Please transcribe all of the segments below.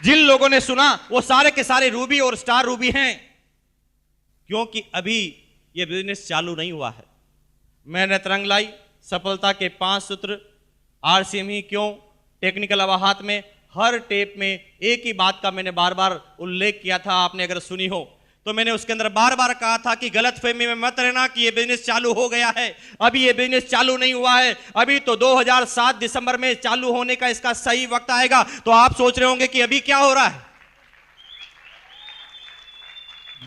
जिन लोगों ने सुना वो सारे के सारे रूबी और स्टार रूबी हैं, क्योंकि अभी ये बिजनेस चालू नहीं हुआ है। मैंने तरंग लाई सफलता के 5 सूत्र, आरसीएम ही क्यों, टेक्निकल अवाहत में, हर टेप में एक ही बात का मैंने बार बार उल्लेख किया था। आपने अगर सुनी हो तो मैंने उसके अंदर बार बार कहा था कि गलतफहमी में मत रहना कि ये बिजनेस चालू हो गया है। अभी ये बिजनेस चालू नहीं हुआ है, अभी तो 2007 दिसंबर में चालू होने का इसका सही वक्त आएगा। तो आप सोच रहे होंगे कि अभी क्या हो रहा है।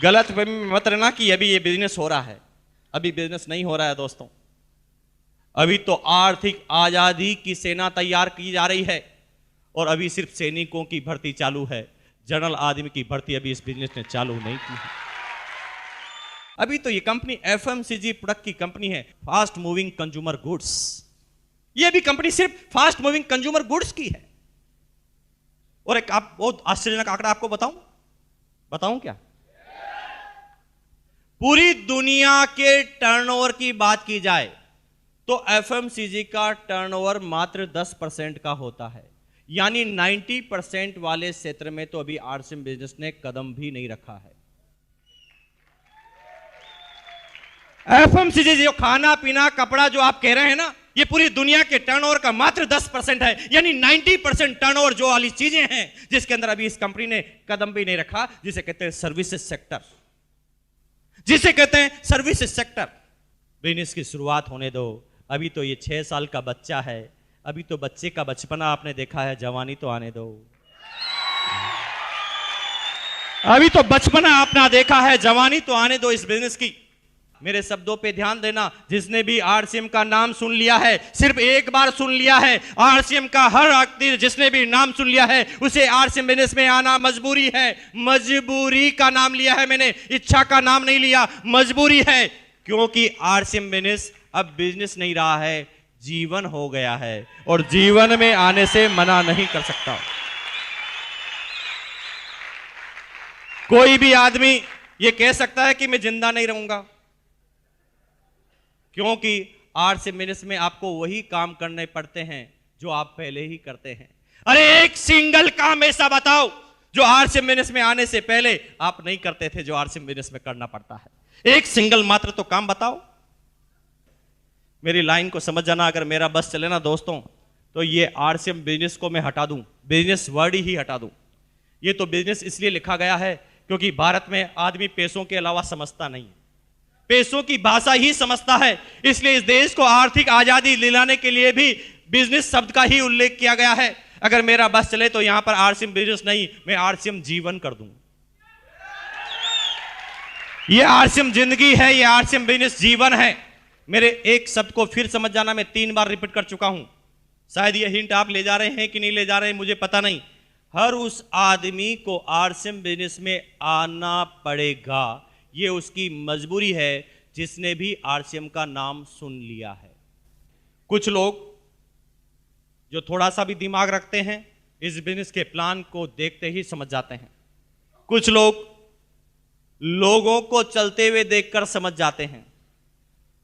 गलतफहमी में मत रहना कि अभी ये बिजनेस हो रहा है। अभी बिजनेस नहीं हो रहा है दोस्तों। अभी तो आर्थिक आजादी की सेना तैयार की जा रही है और अभी सिर्फ सैनिकों की भर्ती चालू है। जनरल आदमी की भर्ती अभी इस बिजनेस ने चालू नहीं की है। अभी तो ये कंपनी एफएमसीजी प्रोडक्ट की कंपनी है, फास्ट मूविंग कंज्यूमर गुड्स। ये भी कंपनी सिर्फ फास्ट मूविंग कंज्यूमर गुड्स की है। और एक आप बहुत आश्चर्यजनक आंकड़ा आपको बताऊं क्या? पूरी दुनिया के टर्नओवर की बात की जाए तो एफएमसीजी का टर्नओवर मात्र 10% का होता है। यानी 90% वाले क्षेत्र में तो अभी आरसीएम बिजनेस ने कदम भी नहीं रखा है। एफएमसीजी जो खाना पीना कपड़ा जो आप कह रहे हैं ना, ये पूरी दुनिया के टर्नओवर का मात्र 10% है। यानी 90% टर्नओवर जो वाली चीजें हैं जिसके अंदर अभी इस कंपनी ने कदम भी नहीं रखा, जिसे कहते हैं सर्विसेज सेक्टर, जिसे कहते हैं सर्विसेज सेक्टर। बिजनेस की शुरुआत होने दो। अभी तो ये 6 साल का बच्चा है। अभी तो बच्चे का बचपना आपने देखा है, जवानी तो आने दो। अभी तो बचपना आपने देखा है, जवानी तो आने दो इस बिजनेस की। मेरे शब्दों पे ध्यान देना। जिसने भी आरसीएम का नाम सुन लिया है, सिर्फ एक बार सुन लिया है, आरसीएम का हर व्यक्ति जिसने भी नाम सुन लिया है उसे आरसीएम बिजनेस में आना मजबूरी है। मजबूरी का नाम लिया है मैंने, इच्छा का नाम नहीं लिया, मजबूरी है। क्योंकि आरसीएम बिजनेस अब बिजनेस नहीं रहा है, जीवन हो गया है और जीवन में आने से मना नहीं कर सकता कोई भी आदमी। यह कह सकता है कि मैं जिंदा नहीं रहूंगा, क्योंकि आरसीएम बिजनेस में आपको वही काम करने पड़ते हैं जो आप पहले ही करते हैं। अरे एक सिंगल काम ऐसा बताओ जो आरसीएम बिजनेस में आने से पहले आप नहीं करते थे, जो आरसीएम बिजनेस में करना पड़ता है। एक सिंगल मात्र तो काम बताओ। मेरी लाइन को समझ जाना। अगर मेरा बस चले ना दोस्तों, तो ये आरसीएम बिजनेस को मैं हटा दूं, बिजनेस वर्ड ही हटा दूं। ये तो बिजनेस इसलिए लिखा गया है क्योंकि भारत में आदमी पैसों के अलावा समझता नहीं है, पैसों की भाषा ही समझता है। इसलिए इस देश को आर्थिक आजादी दिलाने के लिए भी बिजनेस शब्द का ही उल्लेख किया गया है। अगर मेरा बस चले तो यहां पर आरसीएम बिजनेस नहीं, मैं आरसीएम जीवन कर दूं। ये आरसीएम जिंदगी है, ये आरसीएम बिजनेस जीवन है। मेरे एक शब्द को फिर समझ जाना, मैं 3 बार रिपीट कर चुका हूं। शायद ये हिंट आप ले जा रहे हैं कि नहीं ले जा रहे हैं, मुझे पता नहीं। हर उस आदमी को आरसीएम बिजनेस में आना पड़ेगा, ये उसकी मजबूरी है जिसने भी आरसीएम का नाम सुन लिया है। कुछ लोग जो थोड़ा सा भी दिमाग रखते हैं इस बिजनेस के प्लान को देखते ही समझ जाते हैं। कुछ लोग लोगों को चलते हुए देखकर समझ जाते हैं।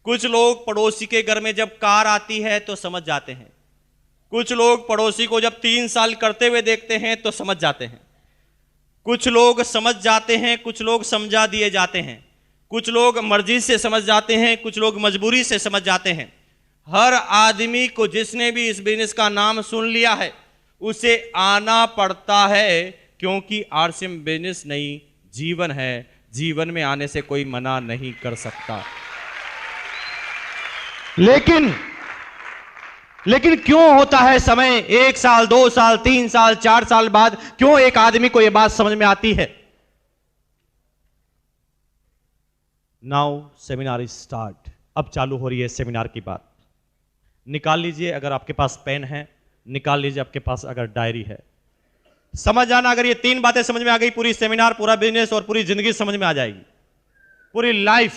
कुछ लोग पड़ोसी के घर में जब कार आती है तो समझ जाते हैं। कुछ लोग पड़ोसी को जब 3 साल करते हुए देखते हैं तो समझ जाते हैं। कुछ लोग समझ जाते हैं, कुछ लोग समझा दिए जाते हैं। कुछ लोग मर्जी से समझ जाते हैं, कुछ लोग मजबूरी से समझ जाते हैं। हर आदमी को जिसने भी इस बिजनेस का नाम सुन लिया है उसे आना पड़ता है, क्योंकि आरसीएम बिजनेस नहीं जीवन है। जीवन में आने से कोई मना नहीं कर सकता। लेकिन क्यों होता है समय 1 साल 2 साल 3 साल 4 साल बाद क्यों एक आदमी को यह बात समझ में आती है? Now seminar is start. अब चालू हो रही है सेमिनार की बात। निकाल लीजिए अगर आपके पास पेन है, निकाल लीजिए आपके पास अगर डायरी है। समझ जाना, अगर ये 3 बातें समझ में आ गई, पूरी सेमिनार, पूरा बिजनेस और पूरी जिंदगी समझ में आ जाएगी। पूरी लाइफ।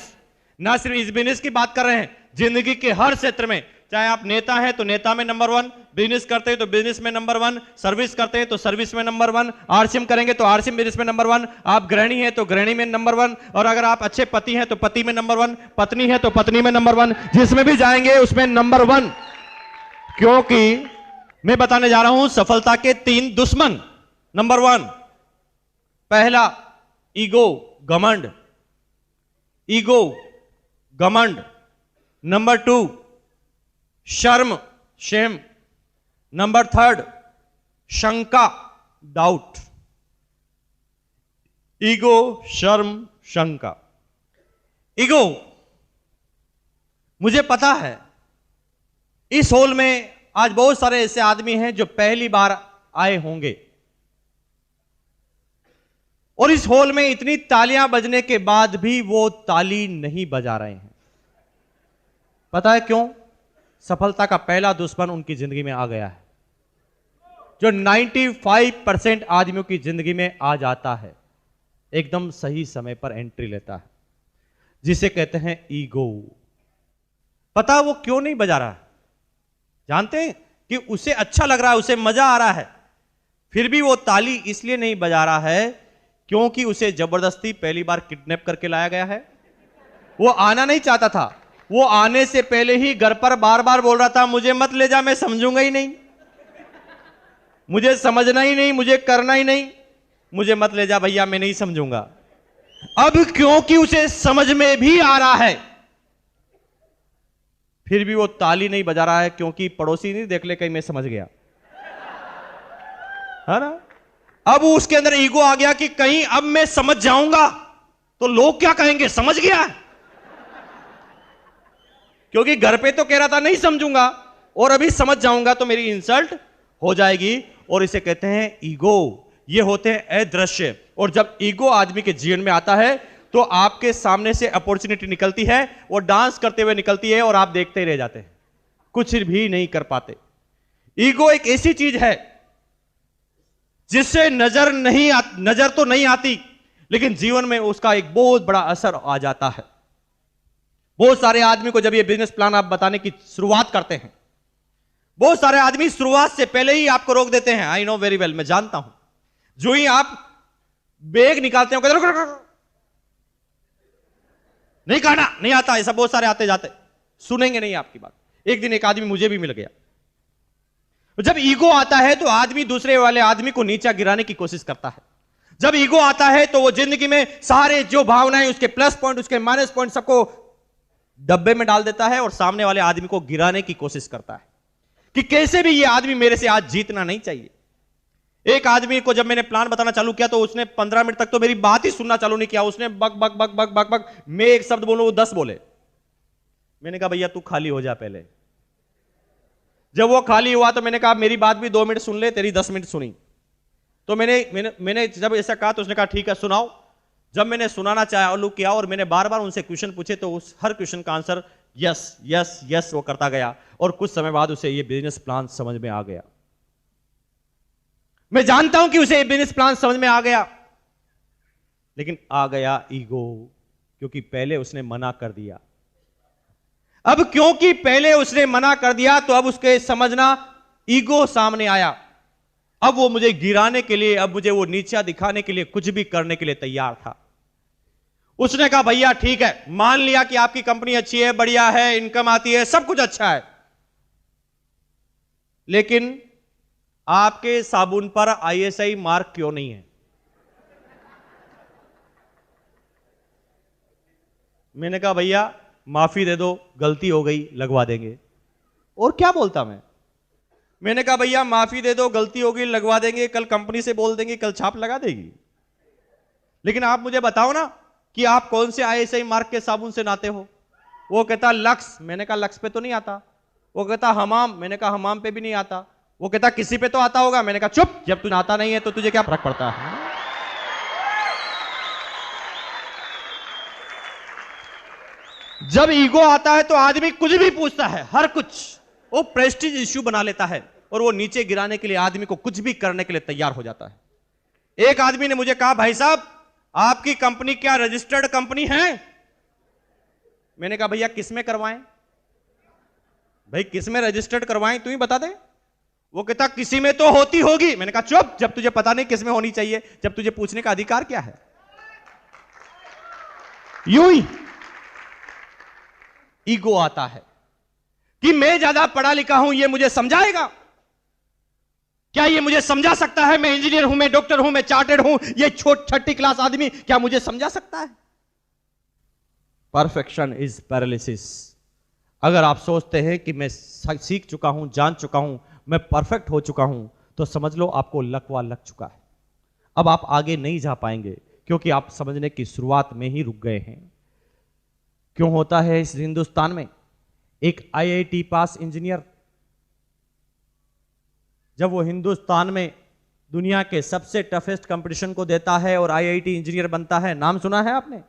ना सिर्फ इस बिजनेस की बात कर रहे हैं, जिंदगी के हर क्षेत्र में। चाहे आप नेता हैं तो नेता में नंबर 1, बिजनेस करते हैं तो बिजनेस में नंबर 1, सर्विस करते हैं तो सर्विस में नंबर 1, आरसीएम करेंगे तो आरसीएम बिजनेस में नंबर 1, आप गृहिणी हैं तो गृहिणी में नंबर 1, और अगर आप अच्छे पति हैं तो पति में नंबर 1, पत्नी है तो पत्नी में नंबर 1, जिसमें भी जाएंगे उसमें नंबर 1। क्योंकि मैं बताने जा रहा हूं सफलता के 3 दुश्मन। नंबर 1, पहला ईगो, घमंड, ईगो, घमंड। नंबर 2, शर्म, शेम। नंबर 3, शंका, डाउट। ईगो, शर्म, शंका। ईगो, मुझे पता है इस हॉल में आज बहुत सारे ऐसे आदमी हैं जो पहली बार आए होंगे, और इस हॉल में इतनी तालियां बजने के बाद भी वो ताली नहीं बजा रहे हैं। पता है क्यों? सफलता का पहला दुश्मन उनकी जिंदगी में आ गया है, जो 95% आदमियों की जिंदगी में आ जाता है, एकदम सही समय पर एंट्री लेता है, जिसे कहते हैं ईगो। पता वो क्यों नहीं बजा रहा है? जानते हैं कि उसे अच्छा लग रहा है, उसे मजा आ रहा है, फिर भी वो ताली इसलिए नहीं बजा रहा है क्योंकि उसे जबरदस्ती पहली बार किडनैप करके लाया गया है। वो आना नहीं चाहता था, वो आने से पहले ही घर पर बार बार बोल रहा था, मुझे मत ले जा, मैं समझूंगा ही नहीं, मुझे समझना ही नहीं, मुझे करना ही नहीं, मुझे मत ले जा भैया, मैं नहीं समझूंगा। अब क्योंकि उसे समझ में भी आ रहा है, फिर भी वो ताली नहीं बजा रहा है, क्योंकि पड़ोसी नहीं देख ले कहीं मैं समझ गया, है ना। अब उसके अंदर ईगो आ गया कि कहीं अब मैं समझ जाऊंगा तो लोग क्या कहेंगे, समझ गया। क्योंकि घर पे तो कह रहा था नहीं समझूंगा, और अभी समझ जाऊंगा तो मेरी इंसल्ट हो जाएगी, और इसे कहते हैं ईगो। ये होते हैं अदृश्य, और जब ईगो आदमी के जीवन में आता है तो आपके सामने से अपॉर्चुनिटी निकलती है, वो डांस करते हुए निकलती है, और आप देखते ही रह जाते हैं, कुछ भी नहीं कर पाते। ईगो एक ऐसी चीज है जिससे नजर तो नहीं आती, लेकिन जीवन में उसका एक बहुत बड़ा असर आ जाता है। बहुत सारे आदमी को जब ये बिजनेस प्लान आप बताने की शुरुआत करते हैं, बहुत सारे आदमी शुरुआत से पहले ही आपको रोक देते हैं। आई नो वेरी वेल, मैं जानता हूं। जो ही आप बैग निकालते हो कहते रुक, नहीं कहना, नहीं आता, ऐसा बहुत सारे आते जाते, सुनेंगे नहीं आपकी बात। एक दिन एक आदमी मुझे भी मिल गया। जब ईगो आता है तो आदमी दूसरे वाले आदमी को नीचा गिराने की कोशिश करता है। जब ईगो आता है तो वो जिंदगी में सारे जो भावनाएं, उसके प्लस पॉइंट, उसके माइनस पॉइंट, सबको डब्बे में डाल देता है और सामने वाले आदमी को गिराने की कोशिश करता है कि कैसे भी ये आदमी मेरे से आज जीतना नहीं चाहिए। एक आदमी को जब मैंने प्लान बताना चालू किया तो उसने 15 मिनट तक तो मेरी बात ही सुनना चालू नहीं किया। उसने बक बक बक बक बक बक, मैं एक शब्द बोलूं वो 10 बोले। मैंने कहा भैया तू खाली हो जा पहले। जब वो खाली हुआ तो मैंने कहा मेरी बात भी 2 मिनट सुन ले, तेरी 10 मिनट सुनी। तो मैंने जब ऐसा कहा तो उसने कहा ठीक है सुनाओ। जब मैंने सुनाना चालू किया और मैंने बार बार उनसे क्वेश्चन पूछे तो उस हर क्वेश्चन का आंसर यस यस यस वो करता गया, और कुछ समय बाद उसे ये बिजनेस प्लान समझ में आ गया। मैं जानता हूं कि उसे ये बिजनेस प्लान समझ में आ गया, लेकिन आ गया ईगो, क्योंकि पहले उसने मना कर दिया। अब क्योंकि पहले उसने मना कर दिया तो अब उसके समझना ईगो सामने आया। अब वो मुझे गिराने के लिए, अब मुझे वो नीचा दिखाने के लिए, कुछ भी करने के लिए तैयार था। उसने कहा भैया ठीक है, मान लिया कि आपकी कंपनी अच्छी है, बढ़िया है, इनकम आती है, सब कुछ अच्छा है, लेकिन आपके साबुन पर ISI मार्क क्यों नहीं है? मैंने कहा भैया माफी दे दो, गलती हो गई, लगवा देंगे। और क्या बोलता मैंने कहा भैया माफी दे दो, गलती हो गई, लगवा देंगे, कल कंपनी से बोल देंगे, कल छाप लगा देगी। लेकिन आप मुझे बताओ ना कि आप कौन से ISI मार्क के साबुन से नहाते हो? वो कहता लक्स। मैंने कहा लक्स पे तो नहीं आता। वो कहता हमाम। मैंने कहा हमाम पे भी नहीं आता। वो कहता किसी पे तो आता होगा। मैंने कहा चुप, जब तू नहाता नहीं है तो तुझे क्या फर्क पड़ता है? जब ईगो आता है तो आदमी कुछ भी पूछता है, हर कुछ वो प्रेस्टीज इश्यू बना लेता है, और वो नीचे गिराने के लिए आदमी को कुछ भी करने के लिए तैयार हो जाता है। एक आदमी ने मुझे कहा भाई साहब आपकी कंपनी क्या रजिस्टर्ड कंपनी है? मैंने कहा भैया किस में करवाएं? भाई किस में रजिस्टर्ड करवाएं तू ही बता दे। वो कहता किसी में तो होती होगी। मैंने कहा चुप, जब तुझे पता नहीं किस में होनी चाहिए, जब तुझे पूछने का अधिकार क्या है? यूं ही ईगो आता है कि मैं ज्यादा पढ़ा लिखा हूं, ये मुझे समझाएगा, क्या ये मुझे समझा सकता है? मैं इंजीनियर हूं, मैं डॉक्टर हूं, मैं चार्टेड हूं, ये छठी क्लास आदमी क्या मुझे समझा सकता है? Perfection is paralysis. अगर आप सोचते हैं कि मैं सीख चुका हूं, जान चुका हूं, मैं परफेक्ट हो चुका हूं, तो समझ लो आपको लकवा लग चुका है। अब आप आगे नहीं जा पाएंगे, क्योंकि आप समझने की शुरुआत में ही रुक गए हैं। क्यों होता है इस हिंदुस्तान में? एक आईआईटी पास इंजीनियर जब वो हिंदुस्तान में दुनिया के सबसे टफेस्ट कंपटीशन को देता है और आईआईटी इंजीनियर बनता है, नाम सुना है आपने?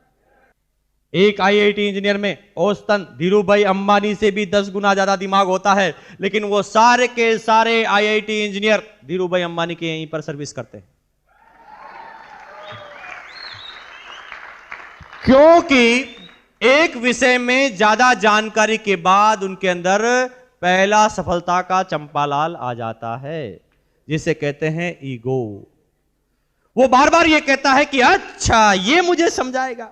एक आईआईटी इंजीनियर में औसतन धीरूभाई अंबानी से भी 10 गुना ज्यादा दिमाग होता है, लेकिन वो सारे के सारे आईआईटी इंजीनियर धीरूभाई अंबानी के यहीं पर सर्विस करते हैं। क्योंकि एक विषय में ज्यादा जानकारी के बाद उनके अंदर पहला सफलता का चंपालाल आ जाता है, जिसे कहते हैं ईगो। वो बार बार ये कहता है कि अच्छा ये मुझे समझाएगा।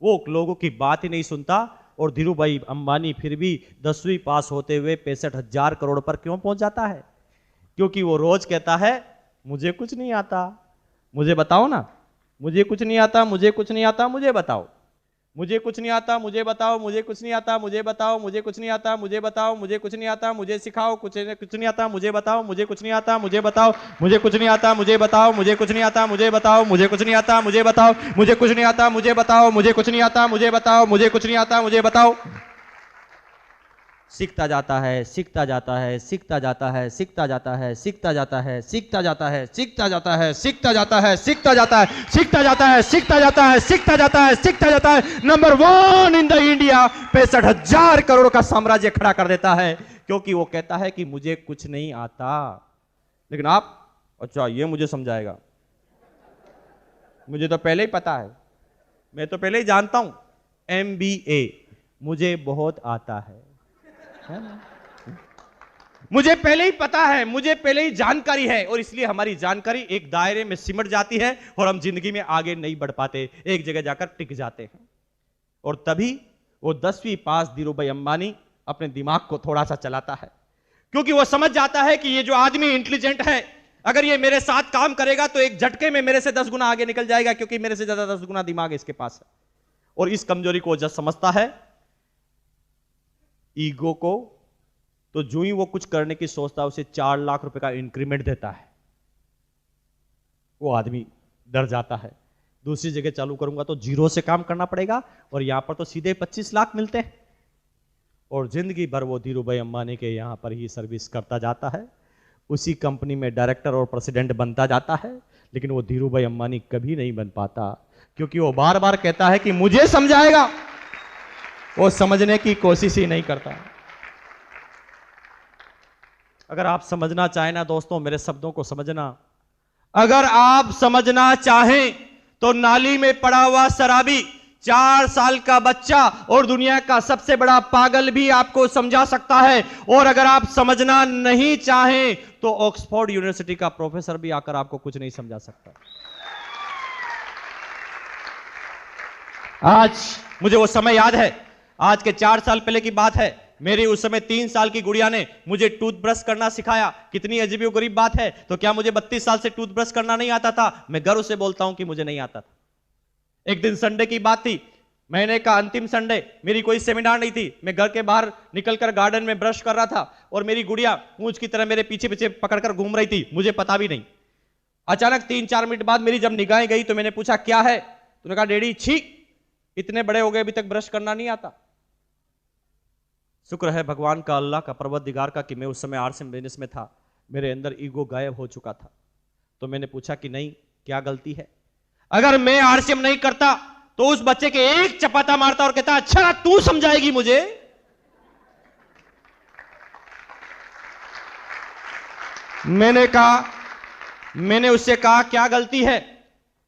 वो लोगों की बात ही नहीं सुनता। और धीरूभाई अंबानी फिर भी 10वीं पास होते हुए 65,000 करोड़ पर क्यों पहुंच जाता है? क्योंकि वो रोज कहता है मुझे कुछ नहीं आता, मुझे बताओ ना, मुझे कुछ नहीं आता, मुझे कुछ नहीं आता, मुझे बताओ, मुझे कुछ नहीं आता, मुझे बताओ, मुझे कुछ नहीं आता, मुझे बताओ, मुझे कुछ नहीं आता, मुझे बताओ, मुझे कुछ नहीं आता, मुझे सिखाओ, कुछ नहीं आता, मुझे बताओ, मुझे कुछ नहीं आता, मुझे बताओ, मुझे कुछ नहीं आता, मुझे बताओ, मुझे कुछ नहीं आता, मुझे बताओ, मुझे कुछ नहीं आता, मुझे बताओ, मुझे कुछ नहीं आता, मुझे बताओ, मुझे कुछ नहीं आता, मुझे बताओ, मुझे कुछ नहीं आता, मुझे बताओ। सीखता जाता है, सीखता जाता है, सीखता जाता है, सीखता जाता है, सीखता जाता है, सीखता जाता है, सीखता जाता है, सीखता जाता है, सीखता जाता है, सीखता जाता है, सीखता जाता है, सीखता जाता है, सीखता जाता है। Number 1 in the India 65,000 crore का साम्राज्य खड़ा कर देता है, क्योंकि वो कहता है कि मुझे कुछ नहीं आता। लेकिन आप, अच्छा ये मुझे समझाएगा, मुझे तो पहले ही पता है, मैं तो पहले ही जानता हूं, MBA मुझे बहुत आता है, मुझे पहले ही पता है, मुझे पहले ही जानकारी है, और इसलिए हमारी जानकारी एक दायरे में सिमट जाती है और हम जिंदगी में आगे नहीं बढ़ पाते, एक जगह जाकर टिक जाते हैं। और तभी वो 10वीं पास धीरूभाई अंबानी अपने दिमाग को थोड़ा सा चलाता है, क्योंकि वो समझ जाता है कि ये जो आदमी इंटेलिजेंट है, अगर ये मेरे साथ काम करेगा तो एक झटके में मेरे से 10 गुना आगे निकल जाएगा, क्योंकि मेरे से ज्यादा 10 गुना दिमाग इसके पास है। और इस कमजोरी को जब समझता है, ईगो को, तो जो ही वो कुछ करने की सोचता है उसे 4 लाख रुपए का इंक्रीमेंट देता है। वो आदमी डर जाता है, दूसरी जगह चालू करूंगा तो 0 से काम करना पड़ेगा, और यहां पर तो सीधे 25 लाख मिलते हैं। और जिंदगी भर वो धीरूभाई अंबानी के यहां पर ही सर्विस करता जाता है, उसी कंपनी में डायरेक्टर और प्रेसिडेंट बनता जाता है। लेकिन वो धीरूभाई अंबानी कभी नहीं बन पाता, क्योंकि वो बार बार कहता है कि मुझे समझाएगा, वो समझने की कोशिश ही नहीं करता। अगर आप समझना चाहें ना दोस्तों, मेरे शब्दों को समझना, अगर आप समझना चाहें तो नाली में पड़ा हुआ शराबी, 4 साल का बच्चा और दुनिया का सबसे बड़ा पागल भी आपको समझा सकता है। और अगर आप समझना नहीं चाहें तो ऑक्सफोर्ड यूनिवर्सिटी का प्रोफेसर भी आकर आपको कुछ नहीं समझा सकता। आज मुझे वो समय याद है, आज के 4 साल पहले की बात है। मेरी उस समय 3 साल की गुड़िया ने मुझे टूथब्रश करना सिखाया। कितनी अजीब और गरीब बात है। तो क्या मुझे 32 साल से टूथब्रश करना नहीं आता था? मैं गर्व से बोलता हूं कि मुझे नहीं आता था। एक दिन संडे की बात थी, महीने का अंतिम संडे, मेरी कोई सेमिनार नहीं थी। मैं घर के बाहर निकलकर गार्डन में ब्रश कर रहा था और मेरी गुड़िया पूंछ की तरह मेरे पीछे पीछे पकड़कर घूम रही थी, मुझे पता भी नहीं। अचानक 3-4 मिनट बाद मेरी जब निगाहें गई तो मैंने पूछा क्या है? तूने कहा डैडी छी, इतने बड़े हो गए अभी तक ब्रश करना नहीं आता। शुक्र है भगवान का, अल्लाह का, परवरदिगार का कि मैं उस समय आरसीएम बिजनेस में था, मेरे अंदर ईगो गायब हो चुका था। तो मैंने पूछा कि नहीं, क्या गलती है? अगर मैं आरसीएम नहीं करता तो उस बच्चे के एक चपाता मारता और कहता अच्छा तू समझाएगी मुझे। मैंने उससे कहा क्या गलती है?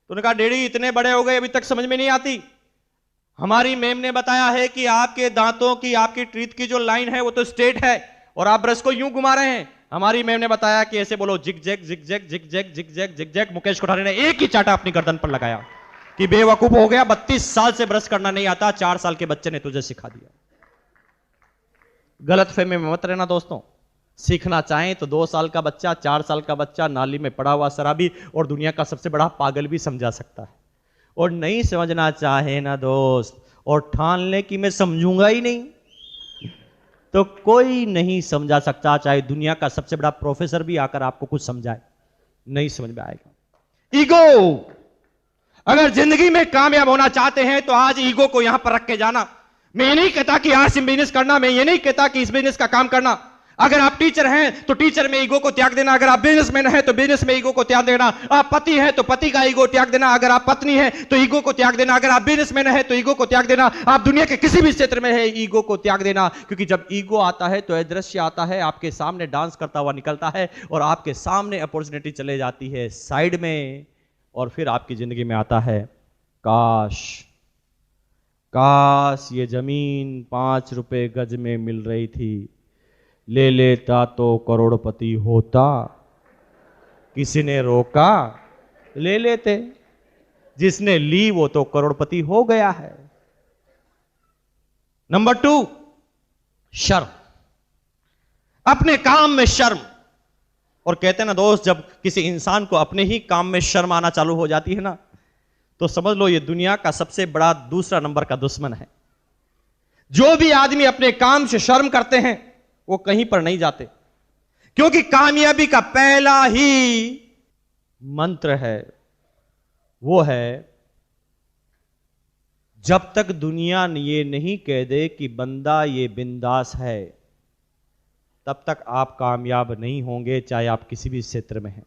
तूने कहा डैडी इतने बड़े हो गए अभी तक समझ में नहीं आती। हमारी मैम ने बताया है कि आपके दांतों की, आपकी टीथ की जो लाइन है वो तो स्ट्रेट है और आप ब्रश को यूं घुमा रहे हैं। हमारी मैम ने बताया कि ऐसे बोलो zig zag zig zag zig zag zig zag zig zag. Mukesh Kothari ने एक ही चाटा अपनी गर्दन पर लगाया कि बेवकूफ हो गया, 32 साल से ब्रश करना नहीं आता, 4 साल के बच्चे ने तुझे सिखा दिया। गलत फहमी में मत रहना दोस्तों, सीखना चाहें तो 2 साल का बच्चा, 4 साल का बच्चा नाली में पड़ा हुआ शराबी और दुनिया का सबसे बड़ा पागल भी समझा सकता है। और नहीं समझना चाहे ना दोस्त, और ठान ले कि मैं समझूंगा ही नहीं, तो कोई नहीं समझा सकता, चाहे दुनिया का सबसे बड़ा प्रोफेसर भी आकर आपको कुछ समझाए, नहीं समझ में आएगा। ईगो, अगर जिंदगी में कामयाब होना चाहते हैं तो आज ईगो को यहां पर रख के जाना। मैं ये नहीं कहता कि आरसीएम बिजनेस करना, मैं ये नहीं कहता कि इस बिजनेस का काम करना। अगर आप टीचर हैं तो टीचर में ईगो को त्याग देना, अगर आप बिजनेसमैन हैं तो बिजनेस में ईगो को त्याग देना, आप पति हैं तो पति का ईगो त्याग देना, अगर आप पत्नी हैं तो ईगो को त्याग देना, अगर आप बिजनेसमैन हैं तो ईगो को त्याग देना, आप दुनिया के किसी भी क्षेत्र में है ईगो को त्याग देना। क्योंकि जब ईगो आता है तो दृश्य आता है, आपके सामने डांस करता हुआ निकलता है और आपके सामने अपॉर्चुनिटी चले जाती है साइड में, और फिर आपकी जिंदगी में आता है काश, काश ये जमीन 5 रुपए गज में मिल रही थी, ले लेता तो करोड़पति होता, किसी ने रोका, ले लेते, जिसने ली वो तो करोड़पति हो गया है। नंबर 2, शर्म, अपने काम में शर्म। और कहते हैं ना दोस्त, जब किसी इंसान को अपने ही काम में शर्म आना चालू हो जाती है ना, तो समझ लो ये दुनिया का सबसे बड़ा दूसरा नंबर का दुश्मन है। जो भी आदमी अपने काम से शर्म करते हैं वो कहीं पर नहीं जाते, क्योंकि कामयाबी का पहला ही मंत्र है, वो है जब तक दुनिया ये नहीं कह दे कि बंदा ये बिंदास है, तब तक आप कामयाब नहीं होंगे, चाहे आप किसी भी क्षेत्र में हैं।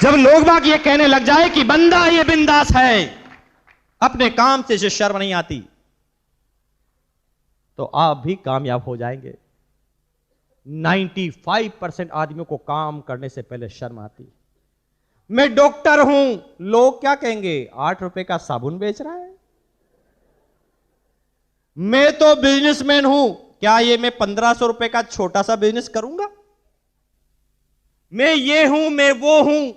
जब लोग बाग ये कहने लग जाए कि बंदा ये बिंदास है, अपने काम से शर्म नहीं आती, तो आप भी कामयाब हो जाएंगे। 95% आदमियों को काम करने से पहले शर्म आती। मैं डॉक्टर हूं, लोग क्या कहेंगे, 8 रुपए का साबुन बेच रहा है। मैं तो बिजनेसमैन हूं, क्या ये मैं 1500 रुपए का छोटा सा बिजनेस करूंगा। मैं ये हूं, मैं वो हूं,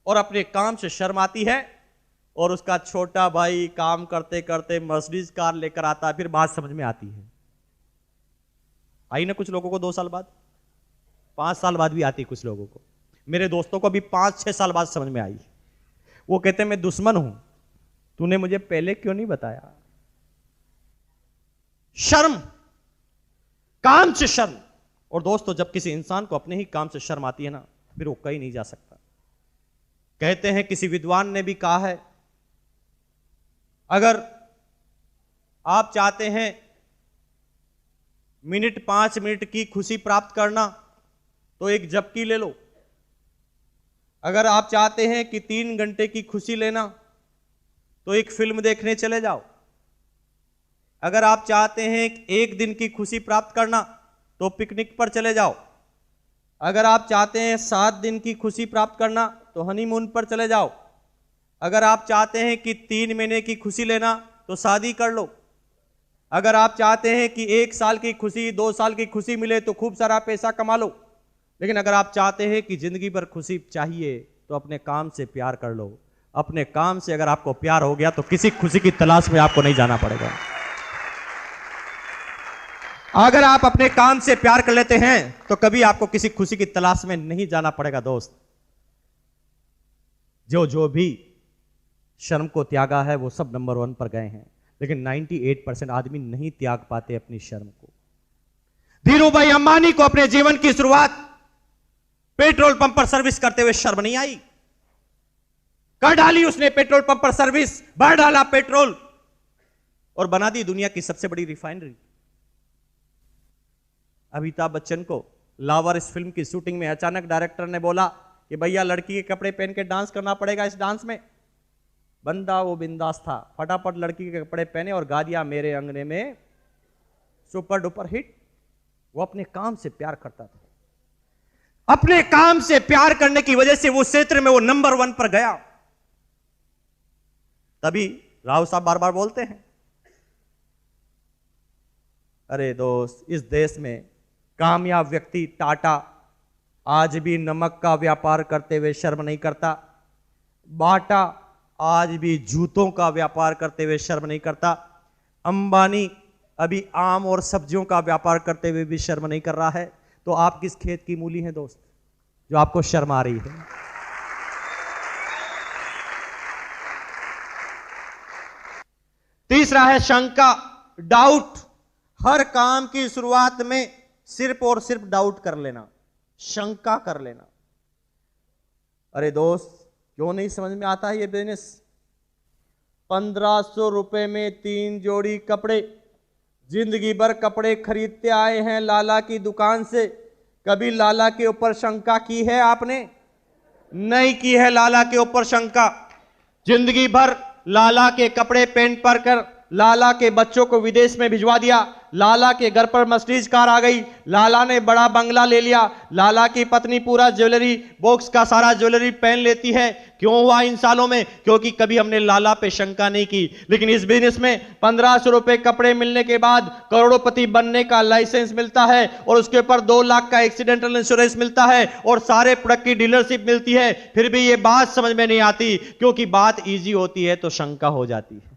और अपने काम से शर्म आती है। और उसका छोटा भाई काम करते करते मर्सिडीज कार लेकर आता है, फिर बात समझ में आती है। आई ना कुछ लोगों को 2 साल बाद, 5 साल बाद भी आती कुछ लोगों को। मेरे दोस्तों को भी 5-6 साल बाद समझ में आई। वो कहते हैं मैं दुश्मन हूं, तूने मुझे पहले क्यों नहीं बताया। शर्म, काम से शर्म। और दोस्तों, जब किसी इंसान को अपने ही काम से शर्म आती है ना, फिर वो कहीं नहीं जा सकता। कहते हैं, किसी विद्वान ने भी कहा है, अगर आप चाहते हैं 5 मिनट की खुशी प्राप्त करना तो एक झपकी ले लो। अगर आप चाहते हैं कि 3 घंटे की खुशी लेना तो एक फिल्म देखने चले जाओ। अगर आप चाहते हैं 1 दिन की खुशी प्राप्त करना तो पिकनिक पर चले जाओ। अगर आप चाहते हैं 7 दिन की खुशी प्राप्त करना तो हनीमून पर चले जाओ। अगर आप चाहते हैं कि 3 महीने की खुशी लेना तो शादी कर लो। अगर आप चाहते हैं कि 1 साल की खुशी, 2 साल की खुशी मिले तो खूब सारा पैसा कमा लो। लेकिन अगर आप चाहते हैं कि जिंदगी भर खुशी चाहिए तो अपने काम से प्यार कर लो। अपने काम से अगर आपको प्यार हो गया तो किसी खुशी की तलाश में आपको नहीं जाना पड़ेगा। अगर आप अपने काम से प्यार कर लेते हैं तो कभी आपको किसी खुशी की तलाश में नहीं जाना पड़ेगा। दोस्त, जो भी शर्म को त्यागा है वो सब नंबर 1 पर गए हैं, लेकिन 98% आदमी नहीं त्याग पाते अपनी शर्म को। धीरू भाई अंबानी को अपने जीवन की शुरुआत पेट्रोल पंप पर सर्विस करते हुए शर्म नहीं आई। कर डाली उसने पेट्रोल पंप पर सर्विस, भर डाला पेट्रोल और बना दी दुनिया की सबसे बड़ी रिफाइनरी। अमिताभ बच्चन को लावर इस फिल्म की शूटिंग में अचानक डायरेक्टर ने बोला कि भैया लड़की के कपड़े पहन के डांस करना पड़ेगा इस डांस में। बंदा वो बिंदास था, फटाफट लड़की के कपड़े पहने और गा दिया मेरे अंगने में, सुपर डुपर हिट। वो अपने काम से प्यार करता था। अपने काम से प्यार करने की वजह से वो क्षेत्र में वो नंबर 1 पर गया। तभी राव साहब बार बार बोलते हैं, अरे दोस्त, इस देश में कामयाब व्यक्ति टाटा आज भी नमक का व्यापार करते हुए शर्म नहीं करता। बाटा आज भी जूतों का व्यापार करते हुए शर्म नहीं करता। अंबानी अभी आम और सब्जियों का व्यापार करते हुए भी शर्म नहीं कर रहा है, तो आप किस खेत की मूली हैं दोस्त, जो आपको शर्म आ रही है? तीसरा है शंका, डाउट। हर काम की शुरुआत में सिर्फ और सिर्फ डाउट कर लेना, शंका कर लेना। अरे दोस्त, क्यों नहीं समझ में आता है ये बिजनेस? 1500 रुपए में 3 जोड़ी कपड़े, जिंदगी भर कपड़े खरीदते आए हैं लाला की दुकान से। कभी लाला के ऊपर शंका की है आपने? नहीं की है लाला के ऊपर शंका। जिंदगी भर लाला के कपड़े पेंट पर कर लाला के बच्चों को विदेश में भिजवा दिया। लाला के घर पर मर्सिडीज कार आ गई, लाला ने बड़ा बंगला ले लिया, लाला की पत्नी पूरा ज्वेलरी बॉक्स का सारा ज्वेलरी पहन लेती है। क्यों हुआ इन सालों में? क्योंकि कभी हमने लाला पे शंका नहीं की। लेकिन इस बिजनेस में 1500 रुपए कपड़े मिलने के बाद करोड़पति बनने का लाइसेंस मिलता है, और उसके ऊपर 2 लाख का एक्सीडेंटल इंश्योरेंस मिलता है, और सारे प्रोडक्ट की डीलरशिप मिलती है। फिर भी ये बात समझ में नहीं आती, क्योंकि बात ईजी होती है तो शंका हो जाती है।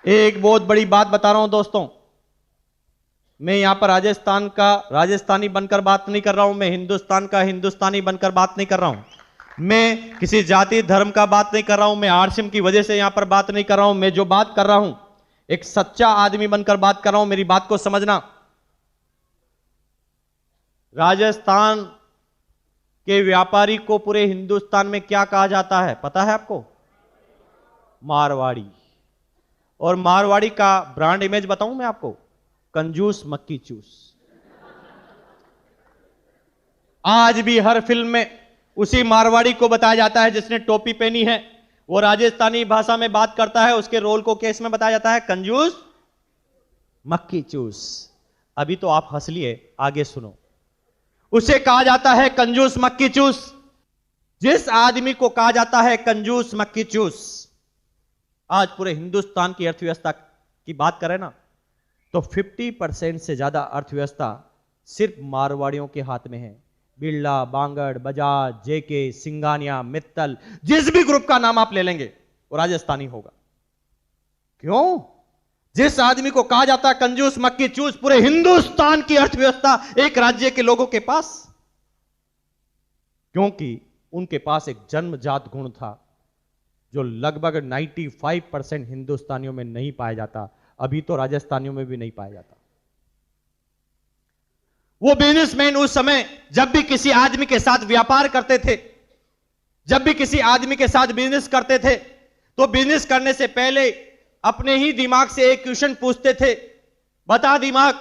एक बहुत बड़ी बात बता रहा हूं दोस्तों, मैं यहां पर राजस्थान का राजस्थानी बनकर बात नहीं कर रहा हूं, मैं हिंदुस्तान का हिंदुस्तानी बनकर बात नहीं कर रहा हूं, मैं किसी जाति धर्म का बात नहीं कर रहा हूं, मैं आरसीएम की वजह से यहां पर बात नहीं कर रहा हूं। मैं जो बात कर रहा हूं एक सच्चा आदमी बनकर बात कर रहा हूं, मेरी बात को समझना। राजस्थान के व्यापारी को पूरे हिंदुस्तान में क्या कहा जाता है पता है आपको? मारवाड़ी। और मारवाड़ी का ब्रांड इमेज बताऊं मैं आपको? कंजूस मक्की चूस। आज भी हर फिल्म में उसी मारवाड़ी को बताया जाता है जिसने टोपी पहनी है, वो राजस्थानी भाषा में बात करता है, उसके रोल को केस में बताया जाता है कंजूस मक्की चूस। अभी तो आप हंस लिए, आगे सुनो। उसे कहा जाता है कंजूस मक्की चूस। जिस आदमी को कहा जाता है कंजूस मक्की चूस, आज पूरे हिंदुस्तान की अर्थव्यवस्था की बात करें ना, तो 50% से ज्यादा अर्थव्यवस्था सिर्फ मारवाड़ियों के हाथ में है। बिरला, बांगड़, बजाज, जेके, सिंगानिया, मित्तल, जिस भी ग्रुप का नाम आप ले लेंगे वो राजस्थानी होगा। क्यों? जिस आदमी को कहा जाता है कंजूस मक्की चूस, पूरे हिंदुस्तान की अर्थव्यवस्था एक राज्य के लोगों के पास, क्योंकि उनके पास एक जन्मजात गुण था जो लगभग 95% हिंदुस्तानियों में नहीं पाया जाता, अभी तो राजस्थानियों में भी नहीं पाया जाता। वो बिजनेसमैन उस समय जब भी किसी आदमी के साथ व्यापार करते थे, जब भी किसी आदमी के साथ बिजनेस करते थे, तो बिजनेस करने से पहले अपने ही दिमाग से एक क्वेश्चन पूछते थे, बता दिमाग,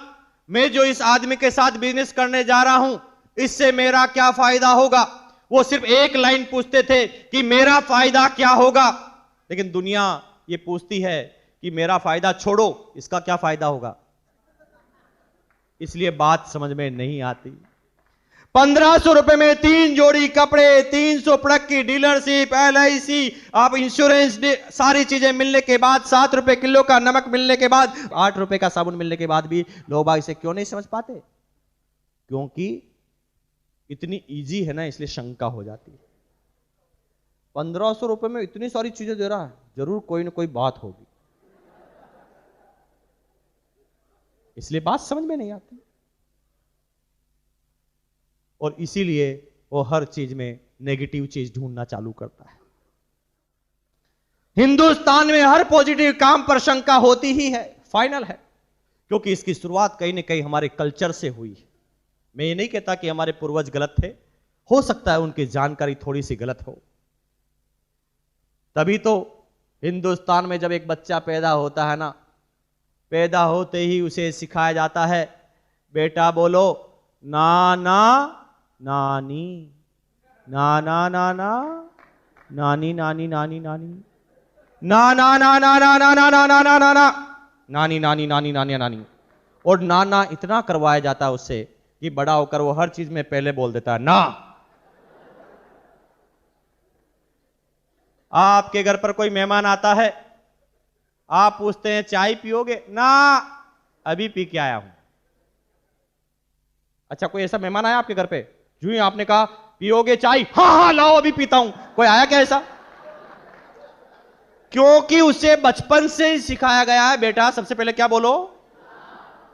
मैं जो इस आदमी के साथ बिजनेस करने जा रहा हूं, इससे मेरा क्या फायदा होगा? वो सिर्फ एक लाइन पूछते थे कि मेरा फायदा क्या होगा। लेकिन दुनिया ये पूछती है कि मेरा फायदा छोड़ो, इसका क्या फायदा होगा? इसलिए बात समझ में नहीं आती। 1500 रुपए में 3 जोड़ी कपड़े, 300 प्रोडक्ट की डीलरशिप, LIC, आप इंश्योरेंस, सारी चीजें मिलने के बाद, 7 रुपए किलो का नमक मिलने के बाद, 8 रुपए का साबुन मिलने के बाद भी लोग बाग इसे क्यों नहीं समझ पाते? क्योंकि इतनी इजी है ना, इसलिए शंका हो जाती है। 1500 रुपए में इतनी सारी चीजें दे रहा है, जरूर कोई ना कोई बात होगी, इसलिए बात समझ में नहीं आती। और इसीलिए वो हर चीज में नेगेटिव चीज ढूंढना चालू करता है। हिंदुस्तान में हर पॉजिटिव काम पर शंका होती ही है, फाइनल है, क्योंकि इसकी शुरुआत कहीं ना कहीं हमारे कल्चर से हुई है। मैं ये नहीं कहता कि हमारे पूर्वज गलत थे, हो सकता है उनकी जानकारी थोड़ी सी गलत हो। तभी तो हिंदुस्तान में जब एक बच्चा पैदा होता है ना, पैदा होते ही उसे सिखाया जाता है, बेटा बोलो नाना नानी, नाना नाना, नानी नानी नानी नानी, नाना नाना नाना नाना नाना नाना, नानी नानी नानी नानी नानी। और नाना इतना करवाया जाता है उससे कि बड़ा होकर वो हर चीज में पहले बोल देता है ना। आपके घर पर कोई मेहमान आता है, आप पूछते हैं चाय पियोगे? ना, अभी पी के आया हूं। अच्छा, कोई ऐसा मेहमान आया आपके घर पे, जो ही आपने कहा पियोगे चाय? हाँ हाँ लाओ अभी पीता हूं। कोई आया क्या ऐसा? क्योंकि उसे बचपन से ही सिखाया गया है, बेटा सबसे पहले क्या बोलो?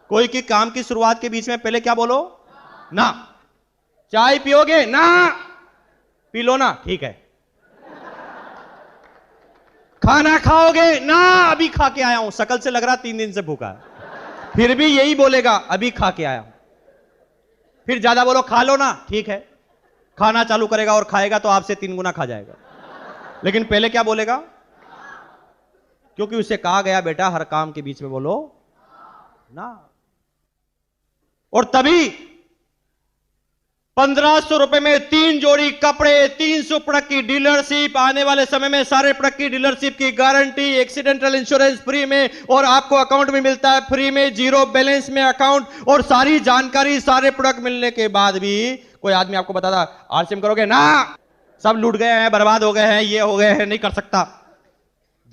कोई की काम की शुरुआत के बीच में पहले क्या बोलो? ना। चाय पियोगे? ना। पी लो ना, ठीक है। खाना खाओगे? ना, अभी खा के आया हूं। शकल से लग रहा 3 दिन से भूखा है, फिर भी यही बोलेगा अभी खा के आया हूं। फिर ज्यादा बोलो खा लो ना, ठीक है। खाना चालू करेगा और खाएगा तो आपसे 3 गुना खा जाएगा, लेकिन पहले क्या बोलेगा? क्योंकि उसे कहा गया बेटा हर काम के बीच में बोलो ना। और तभी 1500 रुपए में 3 जोड़ी कपड़े, 300 प्रोडक्ट की डीलरशिप, आने वाले समय में सारे प्रोडक्ट की डीलरशिप की गारंटी, एक्सीडेंटल इंश्योरेंस फ्री में, और आपको अकाउंट में मिलता है फ्री में, 0 बैलेंस में अकाउंट, और सारी जानकारी, सारे प्रोडक्ट मिलने के बाद भी कोई आदमी आपको बताता आरसीएम करोगे? ना, सब लूट गए हैं, बर्बाद हो गए हैं, ये हो गए हैं, नहीं कर सकता।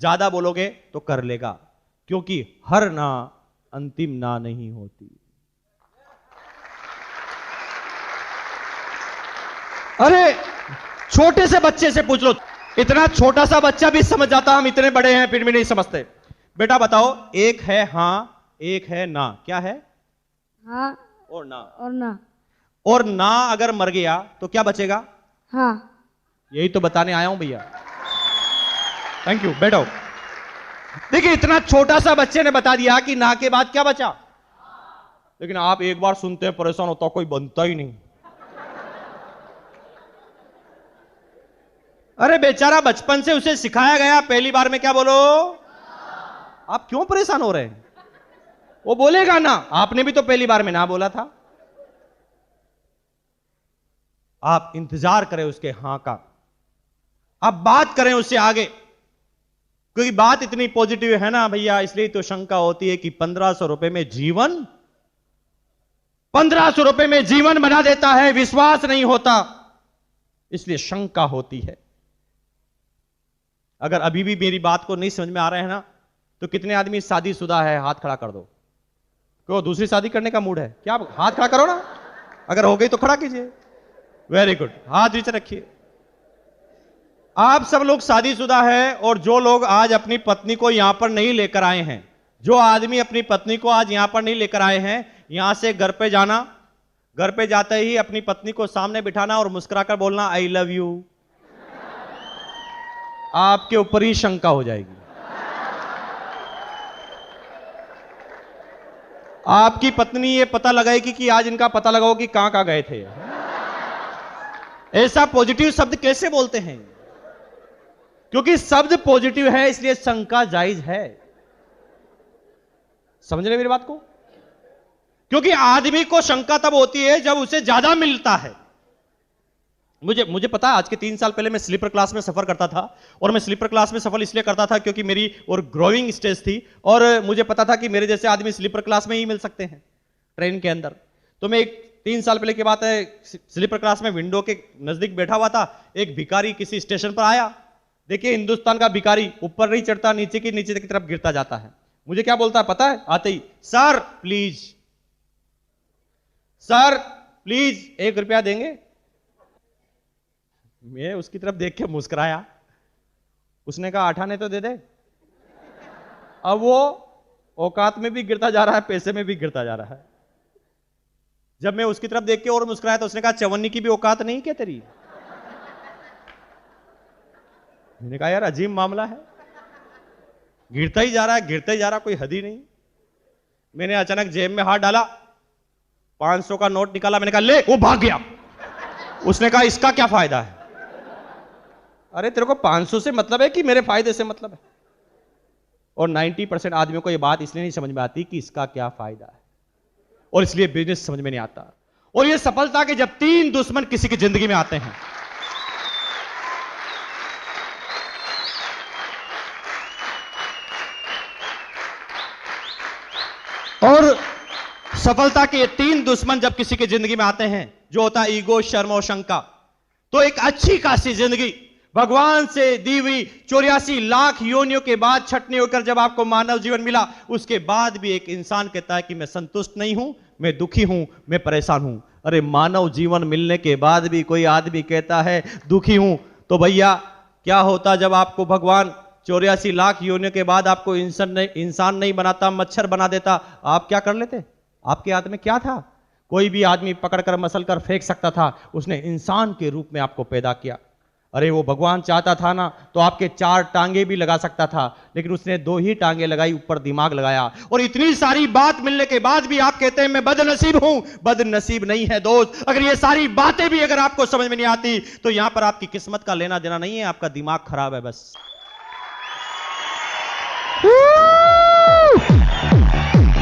ज्यादा बोलोगे तो कर लेगा, क्योंकि हर ना अंतिम ना नहीं होती। अरे छोटे से बच्चे से पूछ लो, इतना छोटा सा बच्चा भी समझ जाता, हम इतने बड़े हैं फिर भी नहीं समझते। बेटा बताओ, एक है हां, एक है ना, क्या है? हाँ और ना। और ना। और ना अगर मर गया तो क्या बचेगा? हाँ। यही तो बताने आया हूं भैया। थैंक यू, बैठो। देखिए इतना छोटा सा बच्चे ने बता दिया कि ना के बाद क्या बचा, लेकिन आप एक बार सुनते हैं परेशान होता, कोई बनता ही नहीं। अरे बेचारा बचपन से उसे सिखाया गया पहली बार में क्या बोलो। आप क्यों परेशान हो रहे हैं? वो बोलेगा ना, आपने भी तो पहली बार में ना बोला था। आप इंतजार करें उसके हां का, आप बात करें उससे आगे, क्योंकि बात इतनी पॉजिटिव है ना भैया, इसलिए तो शंका होती है कि 1500 रुपए में जीवन, 1500 रुपए में जीवन बना देता है, विश्वास नहीं होता, इसलिए शंका होती है। अगर अभी भी मेरी बात को नहीं समझ में आ रहे हैं ना, तो कितने आदमी शादीशुदा है, हाथ खड़ा कर दो। क्यों, दूसरी शादी करने का मूड है क्या? हाथ खड़ा करो ना, अगर हो गई तो खड़ा कीजिए। वेरी गुड, हाथ नीचे रखिए। आप सब लोग शादीशुदा है, और जो लोग आज अपनी पत्नी को यहां पर नहीं लेकर आए हैं, जो आदमी अपनी पत्नी को आज यहां पर नहीं लेकर आए हैं, यहां से घर पे जाना, घर पे जाते ही अपनी पत्नी को सामने बिठाना और मुस्कुराकर बोलना आई लव यू। आपके ऊपर ही शंका हो जाएगी। आपकी पत्नी ये पता लगाएगी कि आज इनका पता लगाओ कि कहां कहां गए थे। ऐसा पॉजिटिव शब्द कैसे बोलते हैं? क्योंकि शब्द पॉजिटिव है, इसलिए शंका जायज है। समझ रहे मेरी बात को? क्योंकि आदमी को शंका तब होती है जब उसे ज्यादा मिलता है। मुझे पता है, आज के 3 साल पहले मैं स्लीपर क्लास में सफर करता था, और मैं स्लीपर क्लास में सफर इसलिए करता था क्योंकि मेरी और ग्रोइंग स्टेज थी, और मुझे पता था कि मेरे जैसे आदमी स्लीपर क्लास में ही मिल सकते हैं ट्रेन के अंदर। तो मैं 3 साल पहले की बात है, स्लीपर क्लास में विंडो के नजदीक बैठा हुआ था। एक भिखारी किसी स्टेशन पर आया। देखिए हिंदुस्तान का भिखारी ऊपर नहीं चढ़ता, नीचे की तरफ गिरता जाता है। मुझे क्या बोलता है पता है? आते ही, सर प्लीज, सर प्लीज 1 रुपया देंगे। मैं उसकी तरफ देख के मुस्कुराया। उसने कहा 8 आने तो दे दे। अब वो औकात में भी गिरता जा रहा है, पैसे में भी गिरता जा रहा है। जब मैं उसकी तरफ देख के और मुस्कुराया तो उसने कहा 54 की भी औकात नहीं क्या तेरी? मैंने कहा यार अजीब मामला है, गिरता ही जा रहा है, गिरता ही जा रहा, कोई हद ही नहीं। मैंने अचानक जेब में हाथ डाला, 500 का नोट निकाला, मैंने कहा ले। वो भाग गया। उसने कहा इसका क्या फायदा है? अरे तेरे को 500 से मतलब है कि मेरे फायदे से मतलब है? और 90% आदमियों को यह बात इसलिए नहीं समझ में आती कि इसका क्या फायदा है, और इसलिए बिजनेस समझ में नहीं आता। और यह सफलता के जब 3 दुश्मन किसी की जिंदगी में आते हैं, और सफलता के 3 दुश्मन जब किसी की जिंदगी में आते हैं, जो होता है ईगो, शर्म और शंका, तो एक अच्छी खासी जिंदगी भगवान से दी हुई 84 लाख योनियों के बाद छटनी होकर जब आपको मानव जीवन मिला, उसके बाद भी एक इंसान कहता है कि मैं संतुष्ट नहीं हूं, मैं दुखी हूं, मैं परेशान हूं। अरे मानव जीवन मिलने के बाद भी कोई आदमी कहता है दुखी हूं, तो भैया क्या होता जब आपको भगवान 84 लाख योनियों के बाद आपको इंसान नहीं बनाता, मच्छर बना देता, आप क्या कर लेते? आपके हाथ में क्या था? कोई भी आदमी पकड़कर मसल कर फेंक सकता था, उसने इंसान के रूप में आपको पैदा किया। अरे वो भगवान चाहता था ना तो आपके 4 टांगे भी लगा सकता था, लेकिन उसने 2 ही टांगे लगाई, ऊपर दिमाग लगाया। और इतनी सारी बात मिलने के बाद भी आप कहते हैं मैं बदनसीब हूं। बदनसीब नहीं है दोस्त, अगर ये सारी बातें भी अगर आपको समझ में नहीं आती तो यहां पर आपकी किस्मत का लेना देना नहीं है, आपका दिमाग खराब है बस।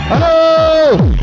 हेलो